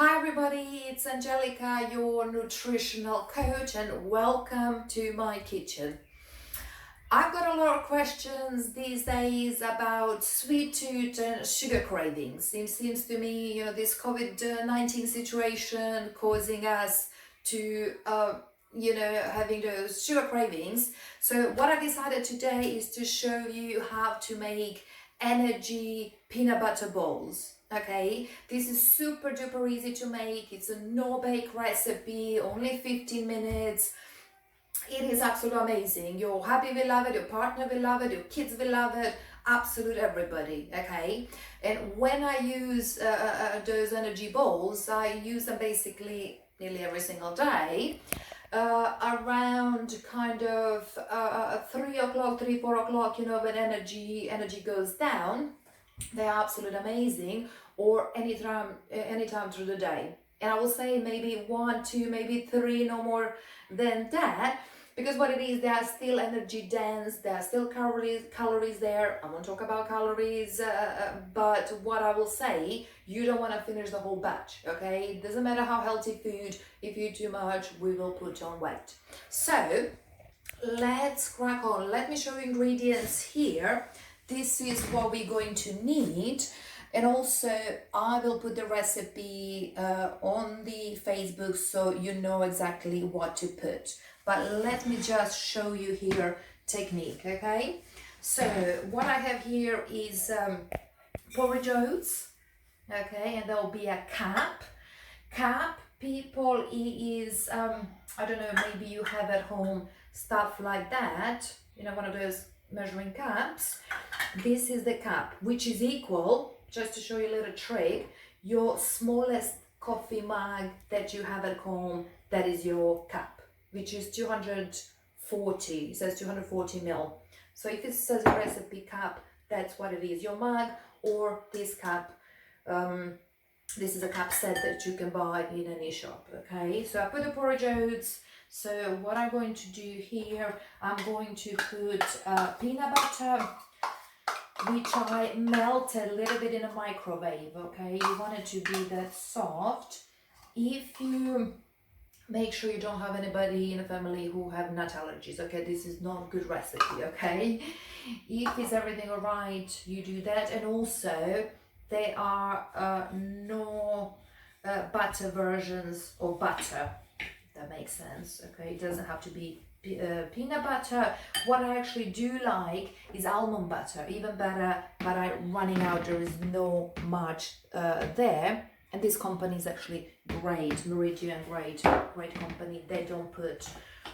Hi everybody, it's Angelika, your nutritional coach, and welcome to my kitchen. I've got a lot of questions these days about sweet tooth and sugar cravings. It seems to me, this COVID-19 situation causing us to, having those sugar cravings. So what I decided today is to show you how to make energy peanut butter balls. Okay, this is super duper easy to make. It's a no-bake recipe, only 15 minutes. It is absolutely amazing. Your hubby will love it, your partner will love it, your kids will love it, absolute everybody, okay? And when I use those energy balls, I use them basically nearly every single day. Around kind of 3 o'clock, 3, 4 o'clock, when energy goes down, they're absolutely amazing, or anytime through the day. And I will say maybe 1, 2, maybe 3, no more than that, because what it is, they are still energy dense, there are still calories there. I won't talk about calories, but what I will say, you don't want to finish the whole batch, okay? It doesn't matter how healthy food, if you eat too much, we will put on weight. So let's crack on. Let me show you ingredients here. This is what we're going to need, and also I will put the recipe on the Facebook so you know exactly what to put. But let me just show you here technique, okay? So what I have here is porridge oats, okay, and there will be a cup. People, is I don't know, maybe you have at home stuff like that, one of those measuring cups. This is the cup, which is equal, just to show you a little trick, your smallest coffee mug that you have at home, that is your cup, which is 240, it says 240 ml. So if it says a recipe cup, that's what it is, your mug or this cup. This is a cup set that you can buy in any shop, okay? So I put the porridge oats. So what I'm going to do here, I'm going to put peanut butter, which I melted a little bit in a microwave, okay? You want it to be that soft. If you make sure you don't have anybody in the family who have nut allergies, okay? This is not a good recipe, okay? If is everything all right, you do that. And also, there are no butter versions of butter. That makes sense, okay? It doesn't have to be peanut butter. What I actually do like is almond butter, even better, but I'm running out, there is no much there. And this company is actually great, Meridian, great company. They don't put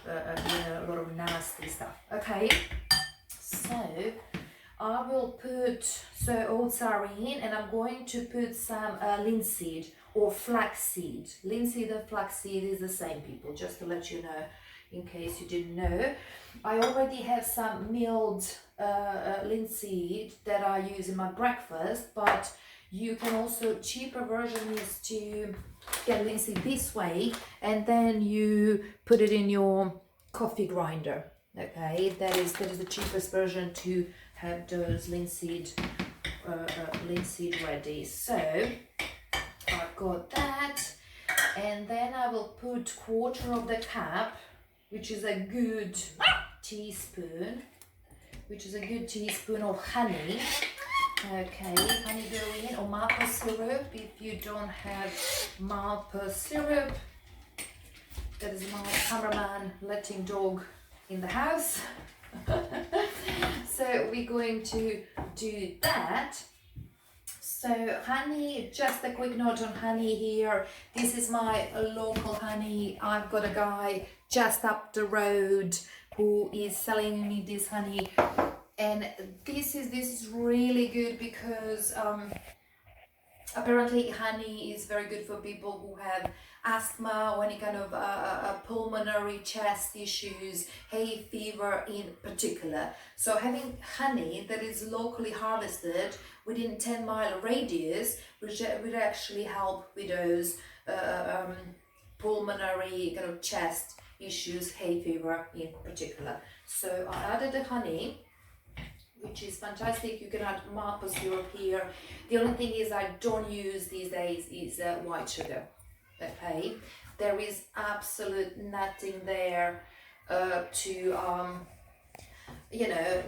a lot of nasty stuff, okay? So I will put, so oats are in, and I'm going to put some linseed or flaxseed. Linseed and flaxseed is the same, people, just to let you know, in case you didn't know. I already have some milled linseed that I use in my breakfast, but you can also, cheaper version is to get linseed this way, and then you put it in your coffee grinder, okay? That is the cheapest version to have those linseed ready. So I've got that, and then I will put quarter of the cup, which is a good teaspoon, of honey. Okay, honey go in, or maple syrup. If you don't have maple syrup, that is my cameraman letting dog in the house. So we're going to do that. So honey, just a quick note on honey here. This is my local honey. I've got a guy just up the road who is selling me this honey, and this is really good because apparently honey is very good for people who have asthma or any kind of pulmonary chest issues, hay fever in particular. So having honey that is locally harvested within 10-mile radius would actually help with those pulmonary kind of chest issues, hay fever in particular. So I added the honey, which is fantastic. You can add maple syrup here. The only thing is I don't use these days is white sugar. okay? There is absolute nothing there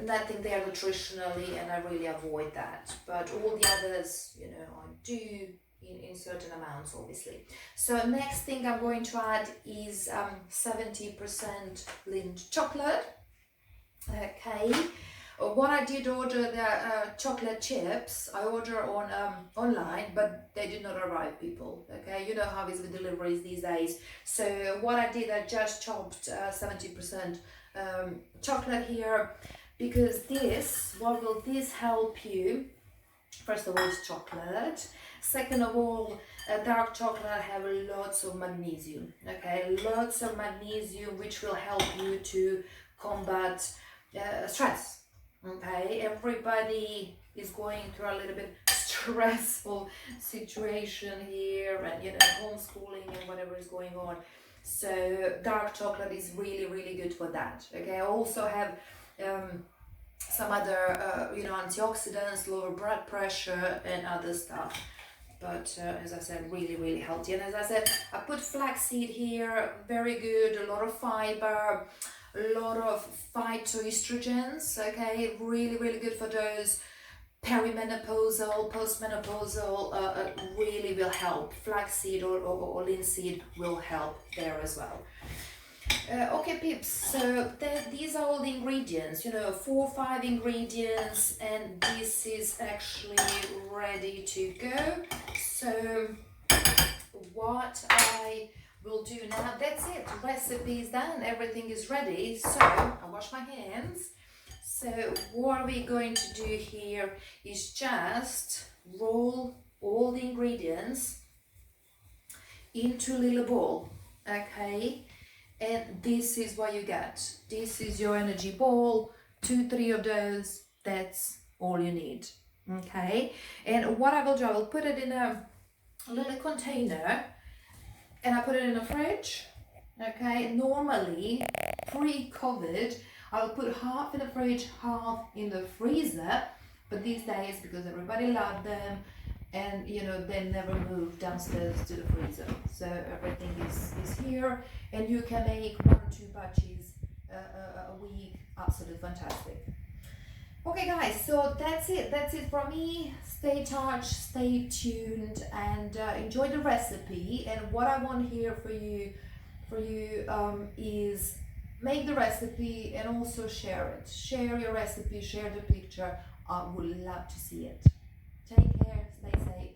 nothing there nutritionally, and I really avoid that. But all the others, I do in certain amounts, obviously. So next thing I'm going to add is 70% Lindt chocolate. Okay. What I did order the chocolate chips, I order on online, but they did not arrive, people. Okay, you know how it's with deliveries these days. So what I did, I just chopped 70% chocolate here, because what will this help you? First of all, it's chocolate. Second of all, dark chocolate have lots of magnesium. Okay, lots of magnesium, which will help you to combat stress. Okay, everybody is going through a little bit stressful situation here, and homeschooling and whatever is going on. So dark chocolate is really, really good for that. Okay, I also have some other antioxidants, lower blood pressure and other stuff. But as I said, really, really healthy. And as I said, I put flaxseed here, very good, a lot of fiber, a lot of phytoestrogens, okay, really, really good for those perimenopausal, postmenopausal, really will help. Flaxseed or linseed will help there as well. Okay, peeps, so these are all the ingredients, 4 or 5 ingredients, and this is actually ready to go. So what I will do now, that's it, recipe is done, everything is ready. So I wash my hands. So what we're going to do here is just roll all the ingredients into a little ball, okay? And this is what you get. This is your energy ball, 2-3 of those, that's all you need, okay? And what I will do, I will put it in a little container, and I put it in the fridge, okay? Normally, pre-COVID, I'll put half in the fridge, half in the freezer, but these days, because everybody loved them, and they never move downstairs to the freezer, so everything is here, and you can make 1 or 2 batches a week. Absolutely fantastic. Okay guys, so that's it from me. Stay touched, stay tuned, and enjoy the recipe. And what I want here for you is make the recipe and also share it. Share your recipe, share the picture. I would love to see it. Take care, stay safe.